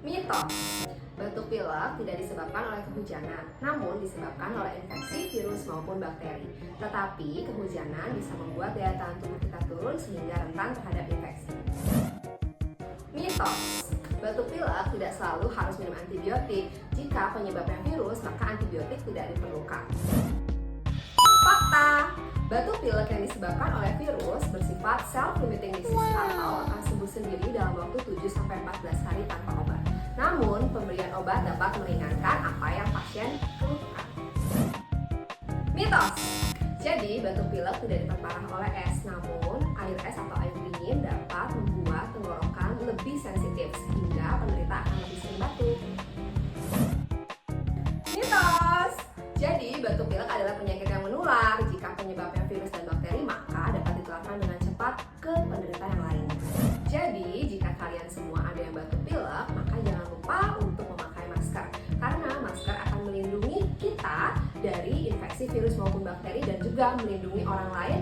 Mitos, batuk pilek tidak disebabkan oleh kehujanan, namun disebabkan oleh infeksi virus maupun bakteri. Tetapi kehujanan bisa membuat daya tahan tubuh kita turun sehingga rentan terhadap infeksi. Mitos, batuk pilek tidak selalu harus minum antibiotik. Jika penyebabnya virus, maka antibiotik tidak diperlukan. Fakta, batuk pilek yang disebabkan oleh virus bersifat self-limiting disease atau akan sembuh sendiri dalam waktu 7-14 hari tanpa obat. Namun, pemberian obat dapat meringankan apa yang pasien keluhkan. Mitos, jadi batuk pilek tidak diperparah oleh es, namun air es atau air dingin dapat membuat tenggorokan lebih sensitif sehingga penderita akan lebih sering batuk. Mitos, jadi batuk pilek adalah penyakit yang menular. Jika penyebabnya virus dan bakteri, maka dapat ditularkan dengan cepat ke penderita yang lainnya. Jadi, jika kalian semua ada yang batuk pilek, maka jangan lupa untuk memakai masker. Karena masker akan melindungi kita dari infeksi virus maupun bakteri dan juga melindungi orang lain